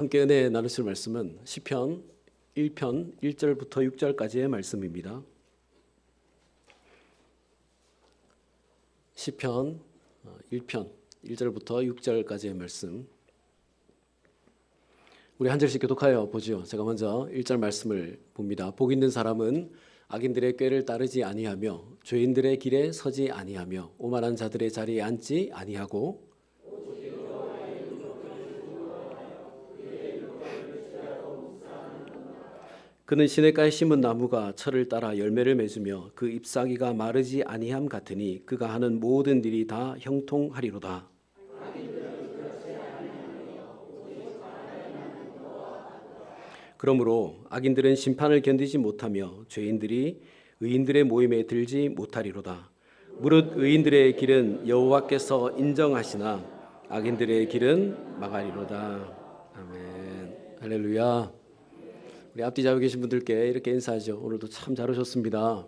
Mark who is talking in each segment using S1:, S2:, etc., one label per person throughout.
S1: 함께 은혜 나누실 말씀은 시편 1편 1절부터 6절까지의 말씀입니다. 시편 1편 1절부터 6절까지의 말씀. 우리 한 절씩 교독하여 보죠. 제가 먼저 1절 말씀을 봅니다. 복 있는 사람은 악인들의 꾀를 따르지 아니하며 죄인들의 길에 서지 아니하며 오만한 자들의 자리에 앉지 아니하고 그는 시냇가에 심은 나무가 철을 따라 열매를 맺으며 그 잎사귀가 마르지 아니함 같으니 그가 하는 모든 일이 다 형통하리로다. 그러므로 악인들은 심판을 견디지 못하며 죄인들이 의인들의 모임에 들지 못하리로다. 무릇 의인들의 길은 여호와께서 인정하시나 악인들의 길은 망하리로다. 아멘. 할렐루야. 우리 앞뒤 잡고 계신 분들께 이렇게 인사하죠. 오늘도 참 잘 오셨습니다.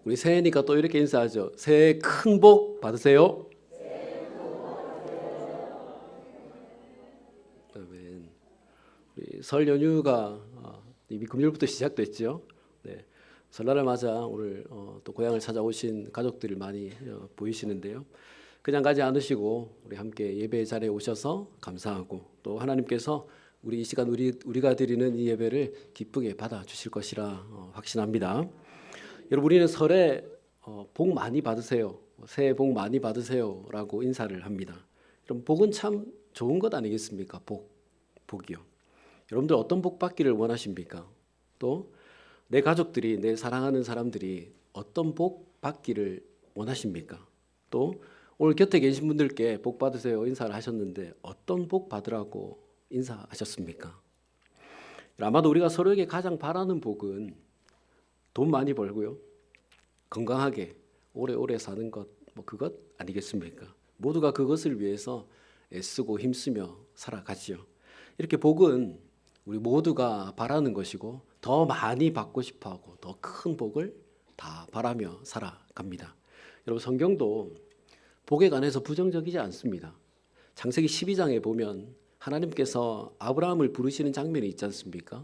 S1: 우리 새해니까 또 이렇게 인사하죠. 새해 큰 복 받으세요. 아멘. 우리 설 연휴가 이미 금요일부터 시작됐죠. 네. 설날을 맞아 오늘 또 고향을 찾아오신 가족들이 많이 보이시는데요. 그냥 가지 않으시고 우리 함께 예배 자리에 오셔서 감사하고 또 하나님께서 우리 이 시간 우리가 드리는 이 예배를 기쁘게 받아 주실 것이라 확신합니다. 여러분, 우리는 설에 복 많이 받으세요, 새해 복 많이 받으세요라고 인사를 합니다. 여러분, 복은 참 좋은 것 아니겠습니까? 복이요. 여러분들 어떤 복 받기를 원하십니까? 또 내 가족들이, 내 사랑하는 사람들이 어떤 복 받기를 원하십니까? 또 오늘 곁에 계신 분들께 복 받으세요 인사를 하셨는데 어떤 복 받으라고 인사하셨습니까? 아마도 우리가 서로에게 가장 바라는 복은 돈 많이 벌고요, 건강하게 오래오래 사는 것, 그것 아니겠습니까? 모두가 그것을 위해서 애쓰고 힘쓰며 살아가지요. 이렇게 복은 우리 모두가 바라는 것이고 더 많이 받고 싶어하고 더 큰 복을 다 바라며 살아갑니다. 여러분, 성경도 복에 관해서 부정적이지 않습니다. 창세기 12장에 보면 하나님께서 아브라함을 부르시는 장면이 있지 않습니까?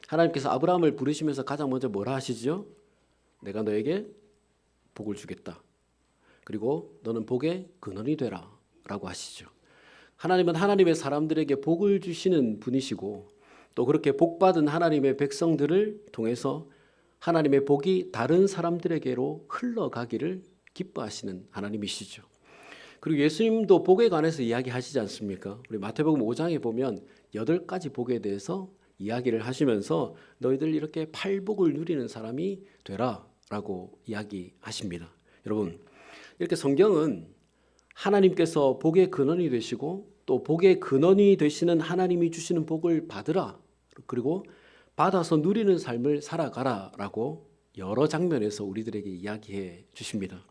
S1: 하나님께서 아브라함을 부르시면서 가장 먼저 뭐라 하시죠? 내가 너에게 복을 주겠다. 그리고 너는 복의 근원이 되라 라고 하시죠. 하나님은 하나님의 사람들에게 복을 주시는 분이시고 또 그렇게 복받은 하나님의 백성들을 통해서 하나님의 복이 다른 사람들에게로 흘러가기를 기뻐하시는 하나님이시죠. 그리고 예수님도 복에 관해서 이야기하시지 않습니까? 우리 마태복음 5장에 보면 8가지 복에 대해서 이야기를 하시면서 너희들 이렇게 팔복을 누리는 사람이 되라 라고 이야기하십니다. 여러분, 이렇게 성경은 하나님께서 복의 근원이 되시고 또 복의 근원이 되시는 하나님이 주시는 복을 받으라, 그리고 받아서 누리는 삶을 살아가라 라고 여러 장면에서 우리들에게 이야기해 주십니다.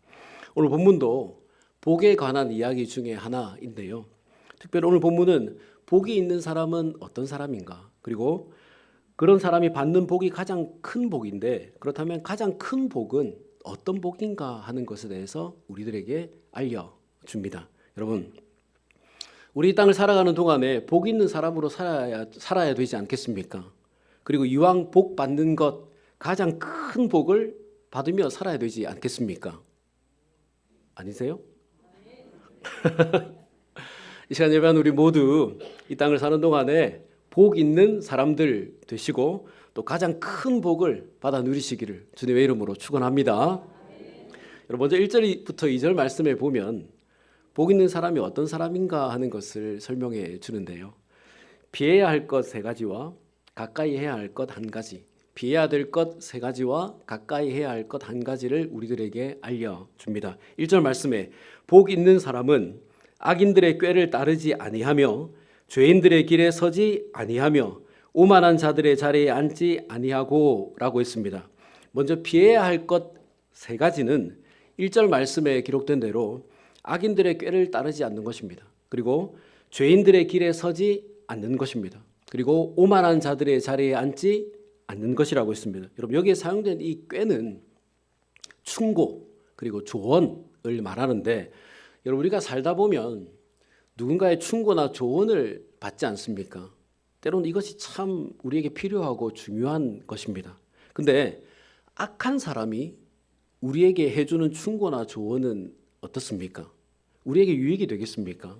S1: 오늘 본문도 복에 관한 이야기 중에 하나인데요. 특별히 오늘 본문은 복이 있는 사람은 어떤 사람인가, 그리고 그런 사람이 받는 복이 가장 큰 복인데 그렇다면 가장 큰 복은 어떤 복인가 하는 것에 대해서 우리들에게 알려줍니다. 여러분, 우리 이 땅을 살아가는 동안에 복 있는 사람으로 살아야 되지 않겠습니까? 그리고 이왕 복 받는 것, 가장 큰 복을 받으며 살아야 되지 않겠습니까? 아니세요? 이 시간 예배한 우리 모두 이 땅을 사는 동안에 복 있는 사람들 되시고 또 가장 큰 복을 받아 누리시기를 주님의 이름으로 축원합니다. 여러분, 먼저 1절부터 2절 말씀에 보면 복 있는 사람이 어떤 사람인가 하는 것을 설명해 주는데요. 피해야 할 것 3가지와 가까이 해야 할 것 1가지, 피해야 될 것 3가지와 가까이 해야 할 것 1가지를 우리들에게 알려줍니다. 1절 말씀에 복 있는 사람은 악인들의 꾀를 따르지 아니하며 죄인들의 길에 서지 아니하며 오만한 자들의 자리에 앉지 아니하고 라고 했습니다. 먼저 피해야 할 것 3가지는 1절 말씀에 기록된 대로 악인들의 꾀를 따르지 않는 것입니다. 그리고 죄인들의 길에 서지 않는 것입니다. 그리고 오만한 자들의 자리에 앉지 않는 것이라고 했습니다. 여러분, 여기에 사용된 이 꾀는 충고 그리고 조언을 말하는데, 여러분, 우리가 살다 보면 누군가의 충고나 조언을 받지 않습니까? 때로는 이것이 참 우리에게 필요하고 중요한 것입니다. 근데 악한 사람이 우리에게 해주는 충고나 조언은 어떻습니까? 우리에게 유익이 되겠습니까?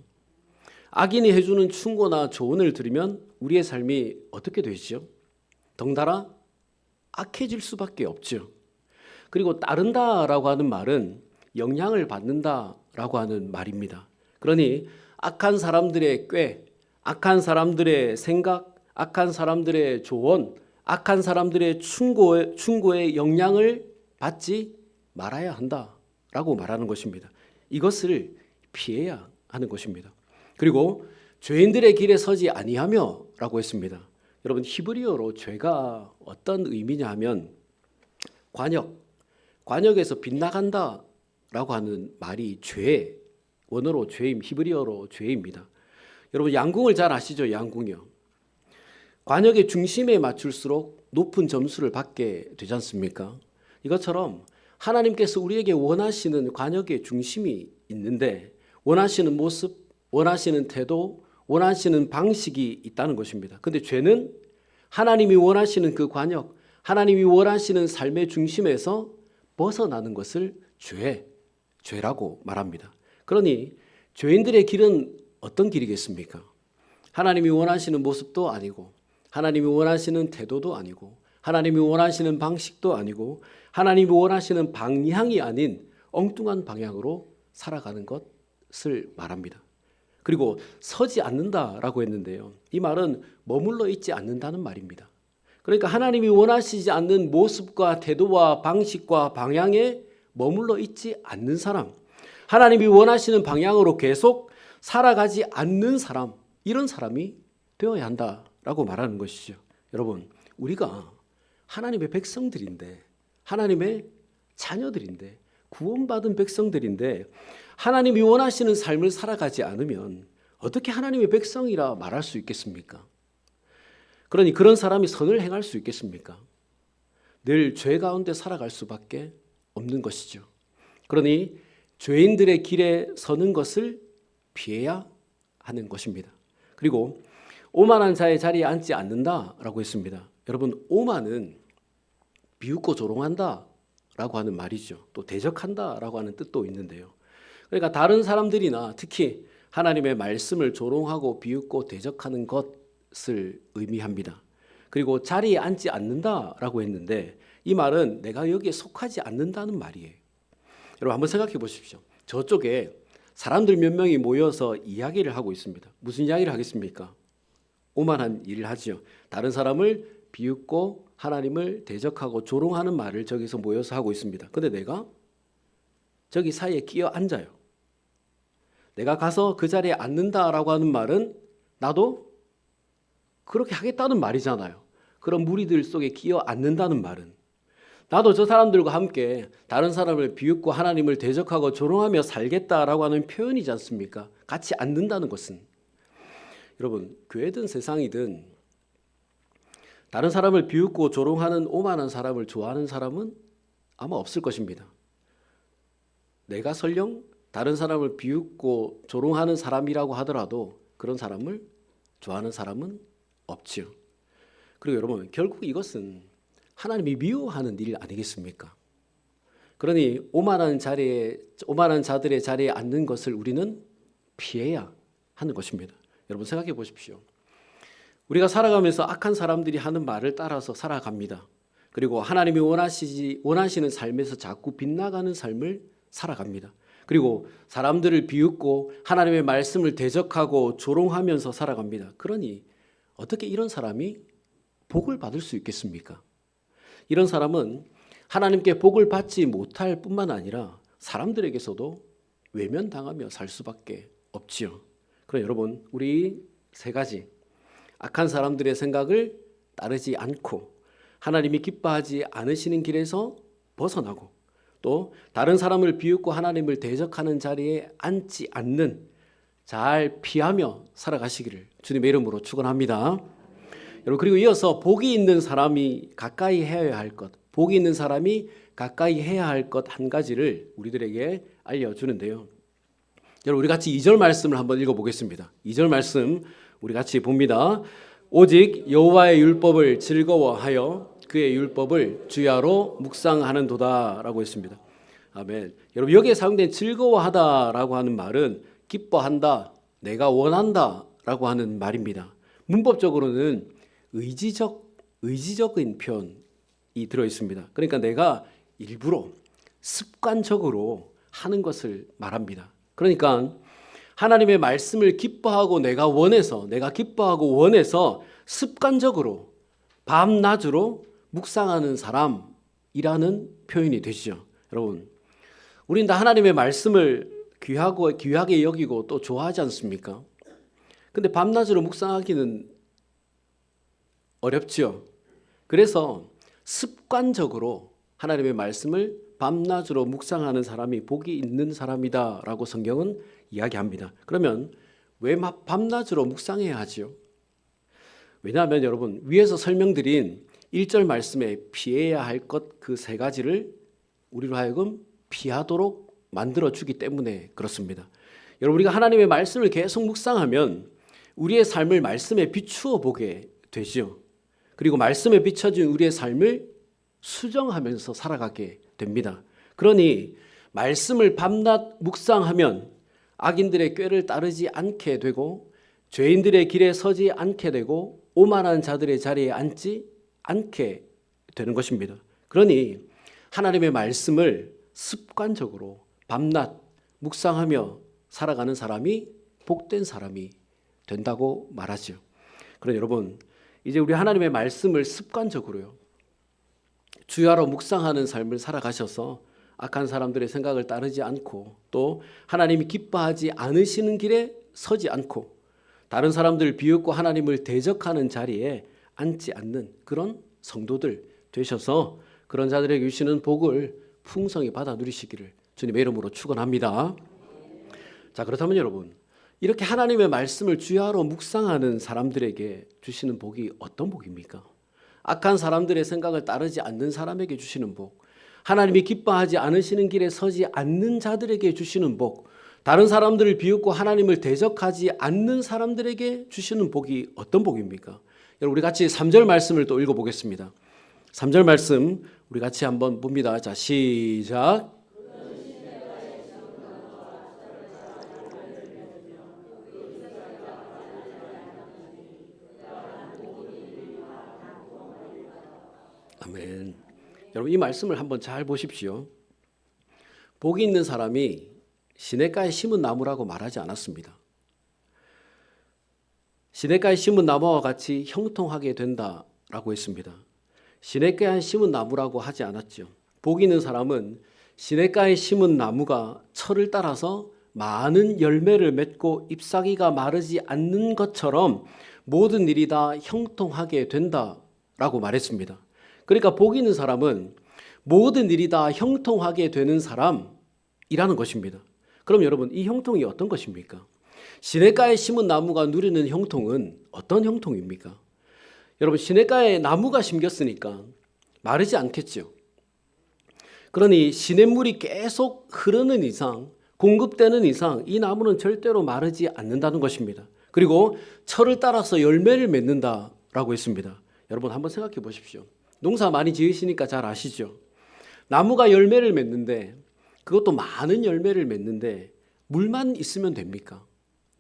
S1: 악인이 해주는 충고나 조언을 들으면 우리의 삶이 어떻게 되죠? 덩달아 악해질 수밖에 없죠. 그리고 따른다라고 하는 말은 영향을 받는다라고 하는 말입니다. 그러니 악한 사람들의 꾀, 악한 사람들의 생각, 악한 사람들의 조언, 악한 사람들의 충고의 영향을 받지 말아야 한다라고 말하는 것입니다. 이것을 피해야 하는 것입니다. 그리고 죄인들의 길에 서지 아니하며라고 했습니다. 여러분, 히브리어로 죄가 어떤 의미냐 하면 관역에서 빗나간다라고 하는 말이 죄, 원어로 죄임, 히브리어로 죄입니다. 여러분, 양궁을 잘 아시죠? 양궁이요. 관역의 중심에 맞출수록 높은 점수를 받게 되지 않습니까? 이것처럼 하나님께서 우리에게 원하시는 관역의 중심이 있는데 원하시는 모습, 원하시는 태도, 원하시는 방식이 있다는 것입니다. 그런데 죄는 하나님이 원하시는 그 관역, 하나님이 원하시는 삶의 중심에서 벗어나는 것을 죄라고 말합니다. 그러니 죄인들의 길은 어떤 길이겠습니까? 하나님이 원하시는 모습도 아니고, 하나님이 원하시는 태도도 아니고, 하나님이 원하시는 방식도 아니고, 하나님이 원하시는 방향이 아닌 엉뚱한 방향으로 살아가는 것을 말합니다. 그리고 서지 않는다라고 했는데요. 이 말은 머물러 있지 않는다는 말입니다. 그러니까 하나님이 원하시지 않는 모습과 태도와 방식과 방향에 머물러 있지 않는 사람, 하나님이 원하시는 방향으로 계속 살아가지 않는 사람, 이런 사람이 되어야 한다라고 말하는 것이죠. 여러분, 우리가 하나님의 백성들인데, 하나님의 자녀들인데, 구원받은 백성들인데 하나님이 원하시는 삶을 살아가지 않으면 어떻게 하나님의 백성이라 말할 수 있겠습니까? 그러니 그런 사람이 선을 행할 수 있겠습니까? 늘 죄 가운데 살아갈 수밖에 없는 것이죠. 그러니 죄인들의 길에 서는 것을 피해야 하는 것입니다. 그리고 오만한 자의 자리에 앉지 않는다라고 했습니다. 여러분, 오만은 비웃고 조롱한다라고 하는 말이죠. 또 대적한다라고 하는 뜻도 있는데요. 그러니까 다른 사람들이나 특히 하나님의 말씀을 조롱하고 비웃고 대적하는 것을 의미합니다. 그리고 자리에 앉지 않는다라고 했는데 이 말은 내가 여기에 속하지 않는다는 말이에요. 여러분, 한번 생각해 보십시오. 저쪽에 사람들 몇 명이 모여서 이야기를 하고 있습니다. 무슨 이야기를 하겠습니까? 오만한 일을 하지요. 다른 사람을 비웃고 하나님을 대적하고 조롱하는 말을 저기서 모여서 하고 있습니다. 근데 내가 저기 사이에 끼어 앉아요. 내가 가서 그 자리에 앉는다라고 하는 말은 나도 그렇게 하겠다는 말이잖아요. 그런 무리들 속에 끼어 앉는다는 말은 나도 저 사람들과 함께 다른 사람을 비웃고 하나님을 대적하고 조롱하며 살겠다라고 하는 표현이지 않습니까? 같이 앉는다는 것은. 여러분, 교회든 세상이든 다른 사람을 비웃고 조롱하는 오만한 사람을 좋아하는 사람은 아마 없을 것입니다. 내가 설령 다른 사람을 비웃고 조롱하는 사람이라고 하더라도 그런 사람을 좋아하는 사람은 없지요. 그리고 여러분, 결국 이것은 하나님이 미워하는 일 아니겠습니까? 그러니 오만한 자들의 자리에 앉는 것을 우리는 피해야 하는 것입니다. 여러분, 생각해 보십시오. 우리가 살아가면서 악한 사람들이 하는 말을 따라서 살아갑니다. 그리고 하나님이 원하시는 삶에서 자꾸 빗나가는 삶을 살아갑니다. 그리고 사람들을 비웃고 하나님의 말씀을 대적하고 조롱하면서 살아갑니다. 그러니 어떻게 이런 사람이 복을 받을 수 있겠습니까? 이런 사람은 하나님께 복을 받지 못할 뿐만 아니라 사람들에게서도 외면당하며 살 수밖에 없지요. 그럼 여러분, 우리 세 가지, 악한 사람들의 생각을 따르지 않고 하나님이 기뻐하지 않으시는 길에서 벗어나고 또 다른 사람을 비웃고 하나님을 대적하는 자리에 앉지 않는, 잘 피하며 살아가시기를 주님의 이름으로 축원합니다. 여러분, 그리고 이어서 복이 있는 사람이 가까이 해야 할 것, 복이 있는 사람이 가까이 해야 할 것 한 가지를 우리들에게 알려주는데요. 여러분 우리 같이 2절 말씀을 한번 읽어보겠습니다. 2절 말씀 우리 같이 봅니다. 오직 여호와의 율법을 즐거워하여 그의 율법을 주야로 묵상하는도다라고 했습니다. 아멘. 여러분 여기에 사용된 즐거워하다라고 하는 말은 기뻐한다, 내가 원한다라고 하는 말입니다. 문법적으로는 의지적인 표현이 들어 있습니다. 그러니까 내가 일부러 습관적으로 하는 것을 말합니다. 그러니까 하나님의 말씀을 기뻐하고 내가 기뻐하고 원해서 습관적으로 밤낮으로 묵상하는 사람이라는 표현이 되시죠. 여러분, 우린 다 하나님의 말씀을 귀하게 여기고 또 좋아하지 않습니까? 근데 밤낮으로 묵상하기는 어렵죠. 그래서 습관적으로 하나님의 말씀을 밤낮으로 묵상하는 사람이 복이 있는 사람이다라고 성경은 이야기합니다. 그러면 왜 밤낮으로 묵상해야 하지요? 왜냐하면 여러분 위에서 설명드린 1절 말씀에 피해야 할 것 그 세 가지를 우리로 하여금 피하도록 만들어주기 때문에 그렇습니다. 여러분 우리가 하나님의 말씀을 계속 묵상하면 우리의 삶을 말씀에 비추어 보게 되죠. 그리고 말씀에 비춰진 우리의 삶을 수정하면서 살아가게 됩니다. 그러니 말씀을 밤낮 묵상하면 악인들의 꾀를 따르지 않게 되고 죄인들의 길에 서지 않게 되고 오만한 자들의 자리에 앉지 않게 되는 것입니다. 그러니 하나님의 말씀을 습관적으로 밤낮 묵상하며 살아가는 사람이 복된 사람이 된다고 말하죠. 그럼 여러분 이제 우리 하나님의 말씀을 습관적으로요 주야로 묵상하는 삶을 살아가셔서 악한 사람들의 생각을 따르지 않고 또 하나님이 기뻐하지 않으시는 길에 서지 않고 다른 사람들을 비웃고 하나님을 대적하는 자리에 앉지 않는 그런 성도들 되셔서 그런 자들에게 주시는 복을 풍성히 받아 누리시기를 주님의 이름으로 축원합니다. 자, 그렇다면 여러분 이렇게 하나님의 말씀을 주야로 묵상하는 사람들에게 주시는 복이 어떤 복입니까? 악한 사람들의 생각을 따르지 않는 사람에게 주시는 복, 하나님이 기뻐하지 않으시는 길에 서지 않는 자들에게 주시는 복, 다른 사람들을 비웃고 하나님을 대적하지 않는 사람들에게 주시는 복이 어떤 복입니까? 여러분 우리 같이 3절 말씀을 또 읽어보겠습니다. 3절 말씀 우리 같이 한번 봅니다. 자, 시작. 아멘. 여러분 이 말씀을 한번 잘 보십시오. 복이 있는 사람이 시냇가에 심은 나무라고 말하지 않았습니다. 시냇가에 심은 나무와 같이 형통하게 된다라고 했습니다. 시냇가에 심은 나무라고 하지 않았죠. 복이 있는 사람은 시냇가에 심은 나무가 철을 따라서 많은 열매를 맺고 잎사귀가 마르지 않는 것처럼 모든 일이 다 형통하게 된다라고 말했습니다. 그러니까 복이 있는 사람은 모든 일이 다 형통하게 되는 사람이라는 것입니다. 그럼 여러분 이 형통이 어떤 것입니까? 시냇가에 심은 나무가 누리는 형통은 어떤 형통입니까? 여러분 시냇가에 나무가 심겼으니까 마르지 않겠죠. 그러니 시냇물이 계속 흐르는 이상, 공급되는 이상 이 나무는 절대로 마르지 않는다는 것입니다. 그리고 철을 따라서 열매를 맺는다라고 했습니다. 여러분 한번 생각해 보십시오. 농사 많이 지으시니까 잘 아시죠? 나무가 열매를 맺는데 그것도 많은 열매를 맺는데 물만 있으면 됩니까?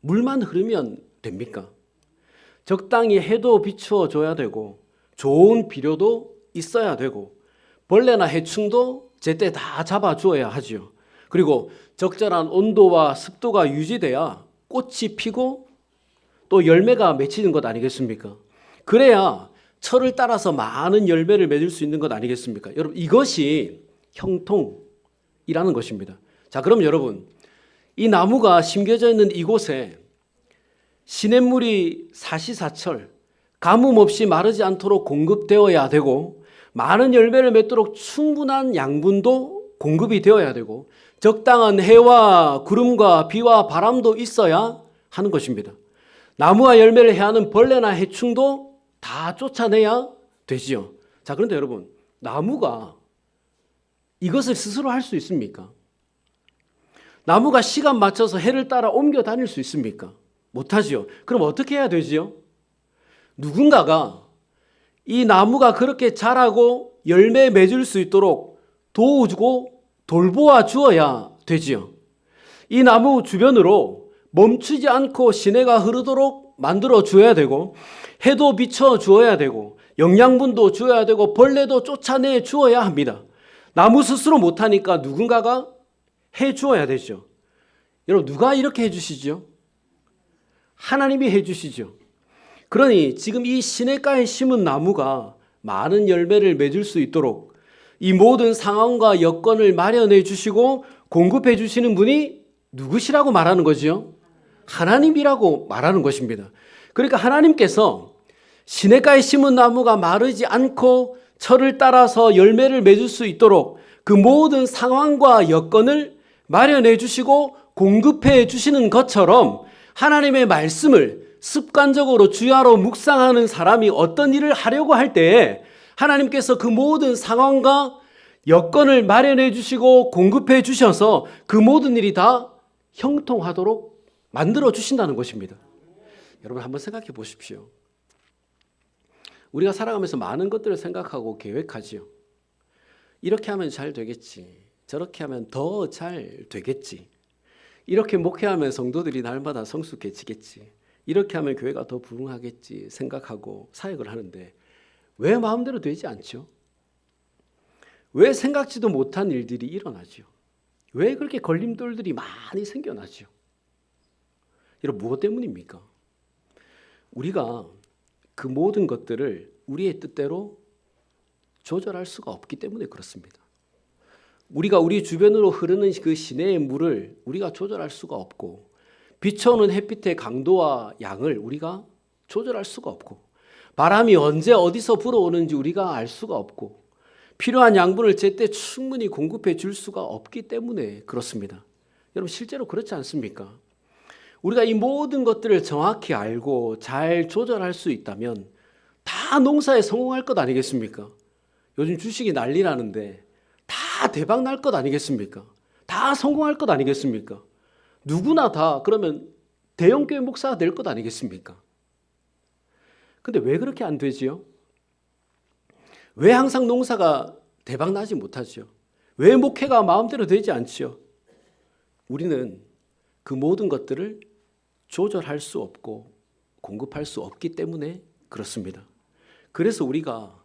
S1: 물만 흐르면 됩니까? 적당히 해도 비추어 줘야 되고 좋은 비료도 있어야 되고 벌레나 해충도 제때 다 잡아 주어야 하죠. 그리고 적절한 온도와 습도가 유지돼야 꽃이 피고 또 열매가 맺히는 것 아니겠습니까? 그래야 철을 따라서 많은 열매를 맺을 수 있는 것 아니겠습니까? 여러분 이것이 형통이라는 것입니다. 자, 그럼 여러분 이 나무가 심겨져 있는 이곳에 시냇물이 사시사철 가뭄 없이 마르지 않도록 공급되어야 되고 많은 열매를 맺도록 충분한 양분도 공급이 되어야 되고 적당한 해와 구름과 비와 바람도 있어야 하는 것입니다. 나무와 열매를 해하는 벌레나 해충도 다 쫓아내야 되지요. 자, 그런데 여러분 나무가 이것을 스스로 할 수 있습니까? 나무가 시간 맞춰서 해를 따라 옮겨 다닐 수 있습니까? 못하죠. 그럼 어떻게 해야 되지요? 누군가가 이 나무가 그렇게 자라고 열매 맺을 수 있도록 도와주고 돌보아 주어야 되지요. 이 나무 주변으로 멈추지 않고 시내가 흐르도록 만들어 주어야 되고, 해도 비춰 주어야 되고, 영양분도 주어야 되고, 벌레도 쫓아내 주어야 합니다. 나무 스스로 못하니까 누군가가 해 주어야 되죠. 여러분, 누가 이렇게 해 주시죠? 하나님이 해 주시죠. 그러니 지금 이 시냇가에 심은 나무가 많은 열매를 맺을 수 있도록 이 모든 상황과 여건을 마련해 주시고 공급해 주시는 분이 누구시라고 말하는 거죠? 하나님이라고 말하는 것입니다. 그러니까 하나님께서 시냇가에 심은 나무가 마르지 않고 철을 따라서 열매를 맺을 수 있도록 그 모든 상황과 여건을 마련해 주시고 공급해 주시는 것처럼 하나님의 말씀을 습관적으로 주야로 묵상하는 사람이 어떤 일을 하려고 할 때에 하나님께서 그 모든 상황과 여건을 마련해 주시고 공급해 주셔서 그 모든 일이 다 형통하도록 만들어 주신다는 것입니다. 여러분, 한번 생각해 보십시오. 우리가 살아가면서 많은 것들을 생각하고 계획하지요. 이렇게 하면 잘 되겠지. 저렇게 하면 더 잘 되겠지. 이렇게 목회하면 성도들이 날마다 성숙해지겠지. 이렇게 하면 교회가 더 부흥하겠지 생각하고 사역을 하는데 왜 마음대로 되지 않죠? 왜 생각지도 못한 일들이 일어나죠? 왜 그렇게 걸림돌들이 많이 생겨나죠? 여러분, 무엇 때문입니까? 우리가 그 모든 것들을 우리의 뜻대로 조절할 수가 없기 때문에 그렇습니다. 우리가 우리 주변으로 흐르는 그 시내의 물을 우리가 조절할 수가 없고, 비춰오는 햇빛의 강도와 양을 우리가 조절할 수가 없고, 바람이 언제 어디서 불어오는지 우리가 알 수가 없고, 필요한 양분을 제때 충분히 공급해 줄 수가 없기 때문에 그렇습니다. 여러분, 실제로 그렇지 않습니까? 우리가 이 모든 것들을 정확히 알고 잘 조절할 수 있다면 다 농사에 성공할 것 아니겠습니까? 요즘 주식이 난리라는데 다 대박 날 것 아니겠습니까? 다 성공할 것 아니겠습니까? 누구나 다 그러면 대형교회 목사가 될 것 아니겠습니까? 근데 왜 그렇게 안 되지요? 왜 항상 농사가 대박 나지 못하죠? 왜 목회가 마음대로 되지 않죠? 우리는 그 모든 것들을 조절할 수 없고 공급할 수 없기 때문에 그렇습니다. 그래서 우리가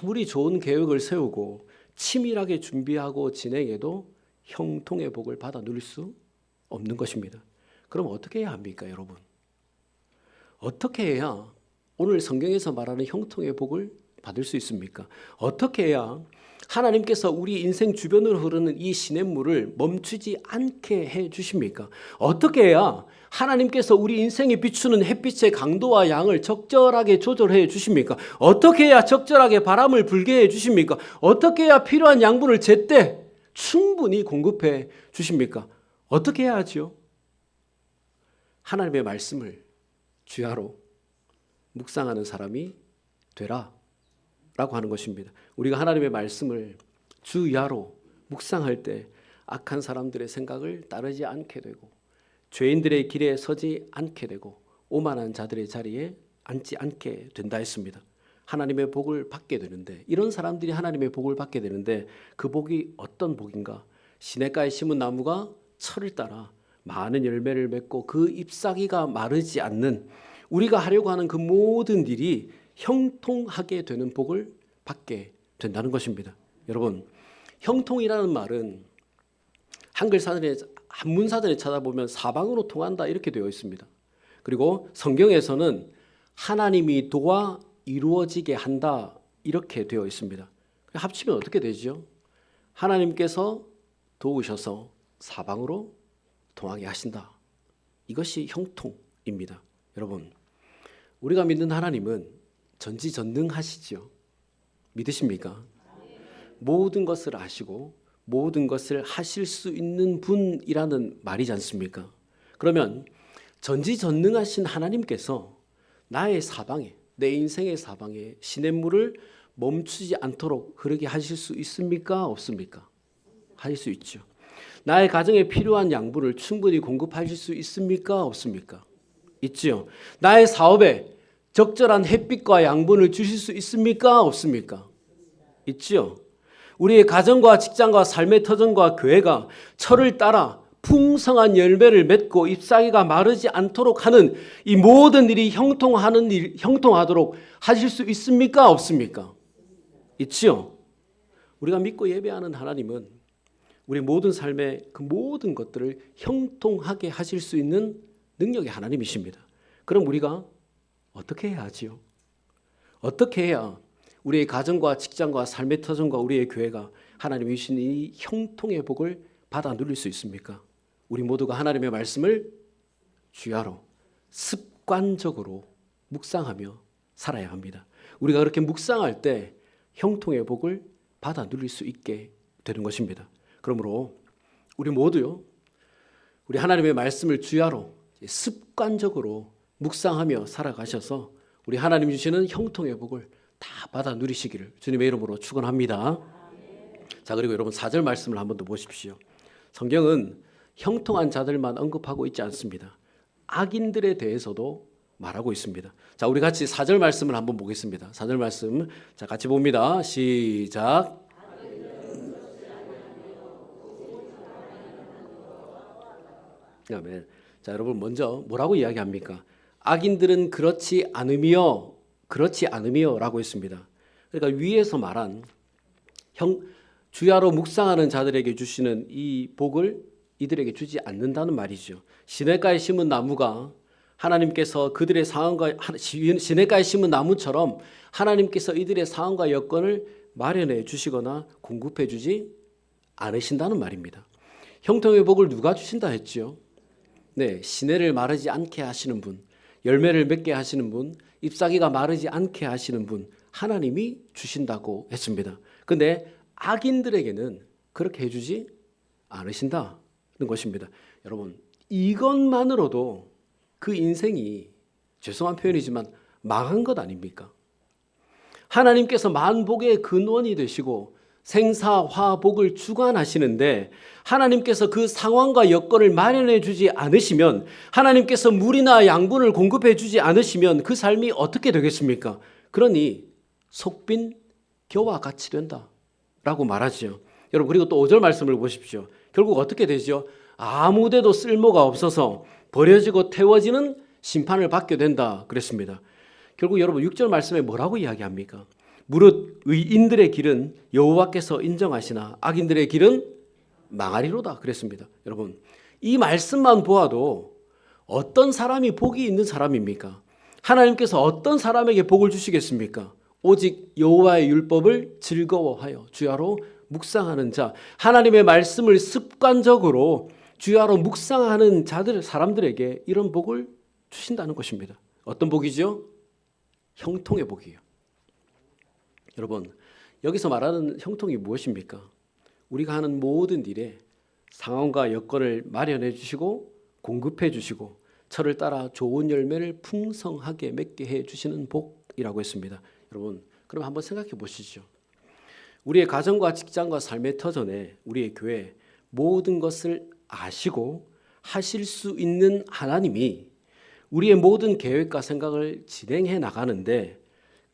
S1: 아무리 좋은 계획을 세우고 치밀하게 준비하고 진행해도 형통의 복을 받아 누릴 수 없는 것입니다. 그럼 어떻게 해야 합니까, 여러분? 어떻게 해야 오늘 성경에서 말하는 형통의 복을 받을 수 있습니까? 어떻게 해야 하나님께서 우리 인생 주변으로 흐르는 이 시냇물을 멈추지 않게 해 주십니까? 어떻게 해야 하나님께서 우리 인생에 비추는 햇빛의 강도와 양을 적절하게 조절해 주십니까? 어떻게 해야 적절하게 바람을 불게 해 주십니까? 어떻게 해야 필요한 양분을 제때 충분히 공급해 주십니까? 어떻게 해야 하지요? 하나님의 말씀을 주야로 묵상하는 사람이 되라 라고 하는 것입니다. 우리가 하나님의 말씀을 주야로 묵상할 때 악한 사람들의 생각을 따르지 않게 되고, 죄인들의 길에 서지 않게 되고, 오만한 자들의 자리에 앉지 않게 된다 했습니다. 하나님의 복을 받게 되는데, 이런 사람들이 하나님의 복을 받게 되는데, 그 복이 어떤 복인가? 시냇가에 심은 나무가 철을 따라 많은 열매를 맺고 그 잎사귀가 마르지 않는, 우리가 하려고 하는 그 모든 일이 형통하게 되는 복을 받게 된다는 것입니다. 여러분, 형통이라는 말은 한문사전에 찾아보면 사방으로 통한다 이렇게 되어 있습니다. 그리고 성경에서는 하나님이 도와 이루어지게 한다 이렇게 되어 있습니다. 합치면 어떻게 되죠? 하나님께서 도우셔서 사방으로 통하게 하신다. 이것이 형통입니다. 여러분, 우리가 믿는 하나님은 전지전능하시죠. 믿으십니까? 모든 것을 아시고 모든 것을 하실 수 있는 분이라는 말이지 않습니까? 그러면 전지전능하신 하나님께서 나의 사방에, 내 인생의 사방에 시냇물을 멈추지 않도록 흐르게 하실 수 있습니까? 없습니까? 하실 수 있죠. 나의 가정에 필요한 양분을 충분히 공급하실 수 있습니까? 없습니까? 있지요. 나의 사업에 적절한 햇빛과 양분을 주실 수 있습니까? 없습니까? 있지요. 우리의 가정과 직장과 삶의 터전과 교회가 철을 따라 풍성한 열매를 맺고 잎사귀가 마르지 않도록 하는 이 모든 일이 형통하도록 하실 수 있습니까? 없습니까? 있지요. 우리가 믿고 예배하는 하나님은 우리 모든 삶의 그 모든 것들을 형통하게 하실 수 있는 능력의 하나님이십니다. 그럼 우리가 어떻게 해야 하지요? 어떻게 해야 우리의 가정과 직장과 삶의 터전과 우리의 교회가 하나님이 주신 이 형통의 복을 받아 누릴 수 있습니까? 우리 모두가 하나님의 말씀을 주야로 습관적으로 묵상하며 살아야 합니다. 우리가 그렇게 묵상할 때 형통의 복을 받아 누릴 수 있게 되는 것입니다. 그러므로 우리 모두요, 우리 하나님의 말씀을 주야로 습관적으로 묵상하며 살아가셔서 우리 하나님 주시는 형통의 복을 다 받아 누리시기를 주님의 이름으로 축원합니다. 자, 그리고 여러분 4절 말씀을 한번 더 보십시오. 성경은 형통한 자들만 언급하고 있지 않습니다. 악인들에 대해서도 말하고 있습니다. 자, 우리 같이 4절 말씀을 한번 보겠습니다. 4절 말씀, 자, 같이 봅니다. 시작. 아멘. 자, 여러분 먼저 뭐라고 이야기합니까? 악인들은 그렇지 않으며라고 했습니다. 그러니까 위에서 말한 주야로 묵상하는 자들에게 주시는 이 복을 이들에게 주지 않는다는 말이죠. 시냇가에 심은 나무가 하나님께서 그들의 상황과 시냇가에 심은 나무처럼 하나님께서 이들의 상황과 여건을 마련해 주시거나 공급해 주지 않으신다는 말입니다. 형통의 복을 누가 주신다 했지요? 네, 시내를 마르지 않게 하시는 분, 열매를 맺게 하시는 분, 잎사귀가 마르지 않게 하시는 분, 하나님이 주신다고 했습니다. 그런데 악인들에게는 그렇게 해주지 않으신다는 것입니다. 여러분, 이것만으로도 그 인생이 죄송한 표현이지만 망한 것 아닙니까? 하나님께서 만복의 근원이 되시고 생사화복을 주관하시는데 하나님께서 그 상황과 여건을 마련해 주지 않으시면, 하나님께서 물이나 양분을 공급해 주지 않으시면 그 삶이 어떻게 되겠습니까? 그러니 속빈 겨와 같이 된다라고 말하죠. 여러분, 그리고 또 5절 말씀을 보십시오. 결국 어떻게 되죠? 아무데도 쓸모가 없어서 버려지고 태워지는 심판을 받게 된다 그랬습니다. 결국 여러분 6절 말씀에 뭐라고 이야기합니까? 무릇 의인들의 길은 여호와께서 인정하시나 악인들의 길은 망하리로다 그랬습니다. 여러분, 이 말씀만 보아도 어떤 사람이 복이 있는 사람입니까? 하나님께서 어떤 사람에게 복을 주시겠습니까? 오직 여호와의 율법을 즐거워하여 주야로 묵상하는 자, 하나님의 말씀을 습관적으로 주야로 묵상하는 사람들에게 이런 복을 주신다는 것입니다. 어떤 복이죠? 형통의 복이에요. 여러분, 여기서 말하는 형통이 무엇입니까? 우리가 하는 모든 일에 상황과 여건을 마련해 주시고 공급해 주시고 철을 따라 좋은 열매를 풍성하게 맺게 해 주시는 복이라고 했습니다. 여러분, 그럼 한번 생각해 보시죠. 우리의 가정과 직장과 삶의 터전에 우리의 교회 모든 것을 아시고 하실 수 있는 하나님이 우리의 모든 계획과 생각을 진행해 나가는데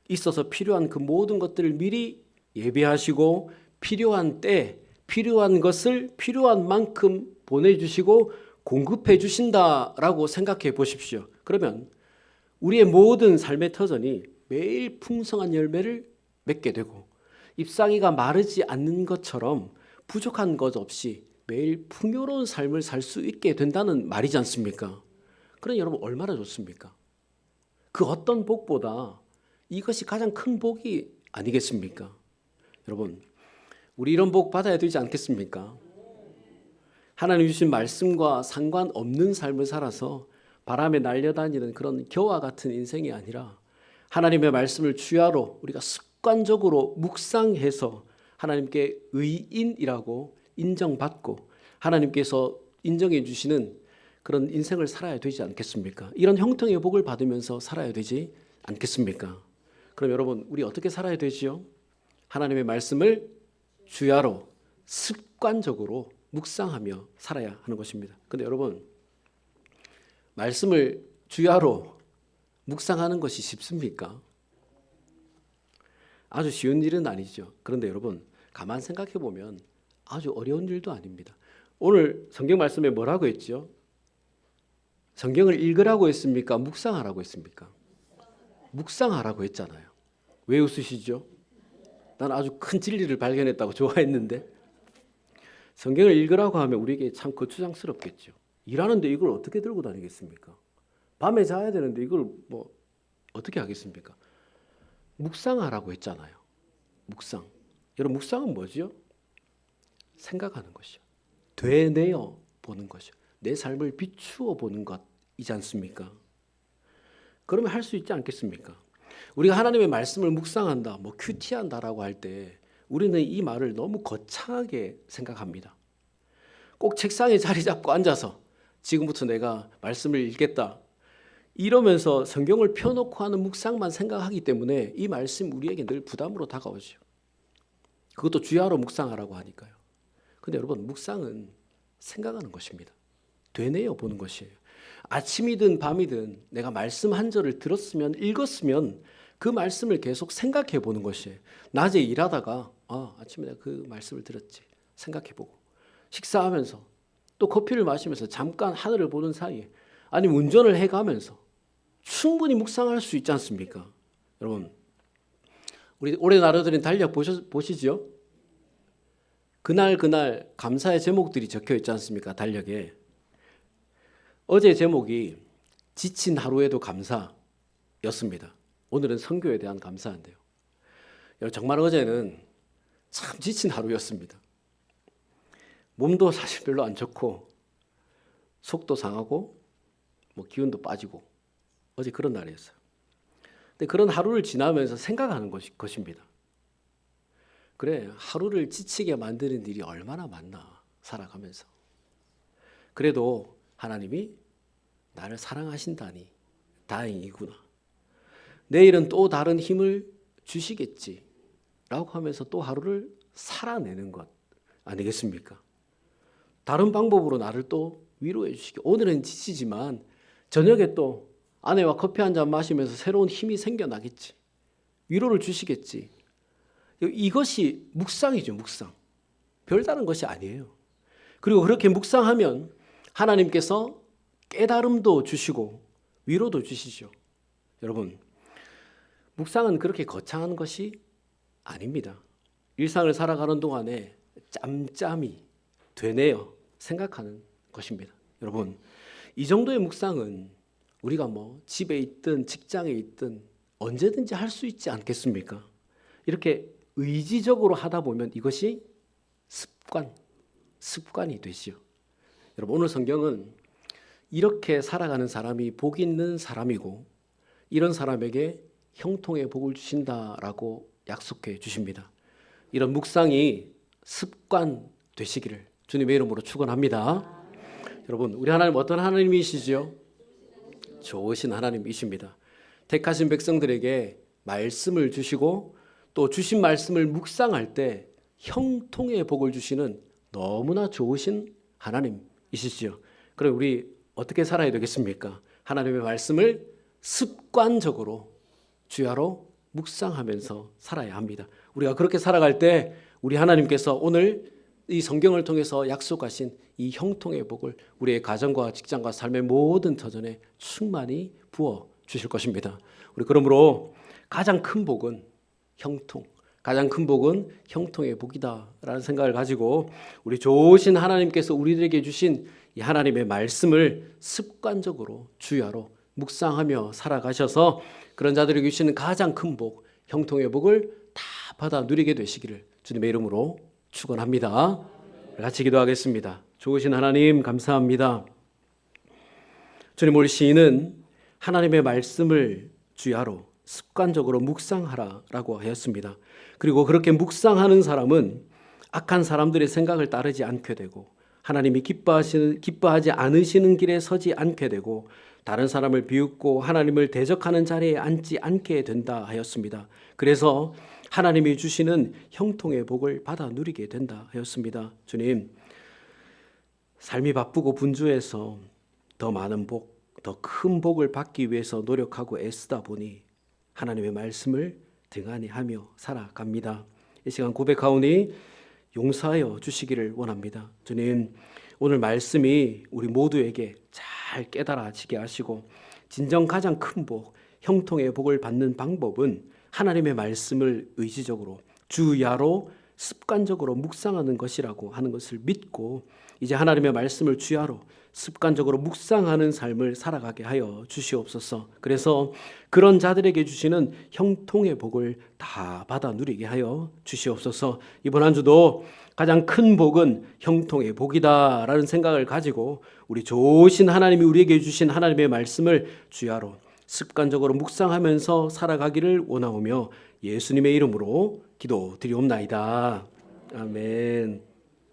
S1: 있어서 필요한 그 모든 것들을 미리 예비하시고 필요한 때 필요한 것을 필요한 만큼 보내주시고 공급해 주신다라고 생각해 보십시오. 그러면 우리의 모든 삶의 터전이 매일 풍성한 열매를 맺게 되고 잎사귀가 마르지 않는 것처럼 부족한 것 없이 매일 풍요로운 삶을 살 수 있게 된다는 말이지 않습니까? 그럼 여러분 얼마나 좋습니까? 그 어떤 복보다 이것이 가장 큰 복이 아니겠습니까? 여러분, 우리 이런 복 받아야 되지 않겠습니까? 하나님 주신 말씀과 상관없는 삶을 살아서 바람에 날려다니는 그런 겨와 같은 인생이 아니라 하나님의 말씀을 주야로 우리가 습관적으로 묵상해서 하나님께 의인이라고 인정받고 하나님께서 인정해 주시는 그런 인생을 살아야 되지 않겠습니까? 이런 형통의 복을 받으면서 살아야 되지 않겠습니까? 그럼 여러분, 우리 어떻게 살아야 되지요? 하나님의 말씀을 주야로 습관적으로 묵상하며 살아야 하는 것입니다. 근데 여러분, 말씀을 주야로 묵상하는 것이 쉽습니까? 아주 쉬운 일은 아니죠. 그런데 여러분, 가만 생각해 보면 아주 어려운 일도 아닙니다. 오늘 성경 말씀에 뭐라고 했죠? 성경을 읽으라고 했습니까? 묵상하라고 했습니까? 묵상하라고 했잖아요. 왜 웃으시죠? 난 아주 큰 진리를 발견했다고 좋아했는데, 성경을 읽으라고 하면 우리에게 참 거추장스럽겠죠. 일하는데 이걸 어떻게 들고 다니겠습니까? 밤에 자야 되는데 이걸 뭐 어떻게 하겠습니까? 묵상하라고 했잖아요. 묵상. 여러분, 묵상은 뭐죠? 생각하는 것이요. 되뇌어 보는 것이요. 내 삶을 비추어 보는 것이지 않습니까? 그러면 할 수 있지 않겠습니까? 우리가 하나님의 말씀을 묵상한다, 뭐 큐티한다라고 할 때 우리는 이 말을 너무 거창하게 생각합니다. 꼭 책상에 자리 잡고 앉아서 지금부터 내가 말씀을 읽겠다 이러면서 성경을 펴놓고 하는 묵상만 생각하기 때문에 이 말씀 우리에게 늘 부담으로 다가오죠. 그것도 주야로 묵상하라고 하니까요. 근데 여러분, 묵상은 생각하는 것입니다. 되뇌어 보는 것이에요. 아침이든 밤이든 내가 말씀 한 절을 들었으면, 읽었으면 그 말씀을 계속 생각해 보는 것이에요. 낮에 일하다가 아침에 내가 그 말씀을 들었지 생각해 보고, 식사하면서 또 커피를 마시면서 잠깐 하늘을 보는 사이에, 아니면 운전을 해가면서 충분히 묵상할 수 있지 않습니까? 여러분, 우리 올해 나눠드린 달력 보시죠? 그날 감사의 제목들이 적혀 있지 않습니까? 달력에. 어제 제목이 지친 하루에도 감사였습니다. 오늘은 선교에 대한 감사인데요. 여러분, 정말 어제는 참 지친 하루였습니다. 몸도 사실 별로 안 좋고 속도 상하고 뭐 기운도 빠지고 어제 그런 날이었어요. 근데 그런 하루를 지나면서 생각하는 것입니다. 그래, 하루를 지치게 만드는 일이 얼마나 많나, 살아가면서. 그래도 하나님이 나를 사랑하신다니 다행이구나. 내일은 또 다른 힘을 주시겠지 라고 하면서 또 하루를 살아내는 것 아니겠습니까? 다른 방법으로 나를 또 위로해 주시기, 오늘은 지치지만 저녁에 또 아내와 커피 한 잔 마시면서 새로운 힘이 생겨나겠지, 위로를 주시겠지. 이것이 묵상이죠. 묵상. 별다른 것이 아니에요. 그리고 그렇게 묵상하면 하나님께서 깨달음도 주시고 위로도 주시죠. 여러분, 묵상은 그렇게 거창한 것이 아닙니다. 일상을 살아가는 동안에 짬짬이 되뇌어 생각하는 것입니다. 여러분, 이 정도의 묵상은 우리가 뭐 집에 있든 직장에 있든 언제든지 할 수 있지 않겠습니까? 이렇게 의지적으로 하다 보면 이것이 습관이 되시오. 여러분, 오늘 성경은 이렇게 살아가는 사람이 복 있는 사람이고 이런 사람에게 형통의 복을 주신다라고 약속해 주십니다. 이런 묵상이 습관 되시기를 주님의 이름으로 축원합니다. 여러분, 우리 하나님 어떤 하나님이시죠? 좋으신 하나님이십니다. 택하신 백성들에게 말씀을 주시고 또 주신 말씀을 묵상할 때 형통의 복을 주시는 너무나 좋으신 하나님이시지요. 그럼 우리 어떻게 살아야 되겠습니까? 하나님의 말씀을 습관적으로 주야로 묵상하면서 살아야 합니다. 우리가 그렇게 살아갈 때 우리 하나님께서 오늘 이 성경을 통해서 약속하신 이 형통의 복을 우리의 가정과 직장과 삶의 모든 터전에 충만히 부어 주실 것입니다. 우리 그러므로 가장 큰 복은 형통, 가장 큰 복은 형통의 복이다라는 생각을 가지고 우리 좋으신 하나님께서 우리들에게 주신 이 하나님의 말씀을 습관적으로 주야로 묵상하며 살아가셔서 그런 자들에게 주시는 가장 큰 복, 형통의 복을 다 받아 누리게 되시기를 주님의 이름으로 축원합니다. 같이 기도하겠습니다. 좋으신 하나님 감사합니다. 주님, 우리 시인은 하나님의 말씀을 주야로 습관적으로 묵상하라라고 하였습니다. 그리고 그렇게 묵상하는 사람은 악한 사람들의 생각을 따르지 않게 되고 하나님이 기뻐하지 않으시는 길에 서지 않게 되고 다른 사람을 비웃고 하나님을 대적하는 자리에 앉지 않게 된다 하였습니다. 그래서 하나님이 주시는 형통의 복을 받아 누리게 된다 하였습니다. 주님, 삶이 바쁘고 분주해서 더 많은 복, 더 큰 복을 받기 위해서 노력하고 애쓰다 보니 하나님의 말씀을 등한히 하며 살아갑니다. 이 시간 고백하오니 용서하여 주시기를 원합니다. 주님, 오늘 말씀이 우리 모두에게 잘 깨달아지게 하시고 진정 가장 큰 복, 형통의 복을 받는 방법은 하나님의 말씀을 의지적으로 주야로 습관적으로 묵상하는 것이라고 하는 것을 믿고 이제 하나님의 말씀을 주야로 습관적으로 묵상하는 삶을 살아가게 하여 주시옵소서. 그래서 그런 자들에게 주시는 형통의 복을 다 받아 누리게 하여 주시옵소서. 이번 한 주도 가장 큰 복은 형통의 복이다라는 생각을 가지고 우리 좋으신 하나님이 우리에게 주신 하나님의 말씀을 주야로 습관적으로 묵상하면서 살아가기를 원하오며 예수님의 이름으로 기도드리옵나이다. 아멘.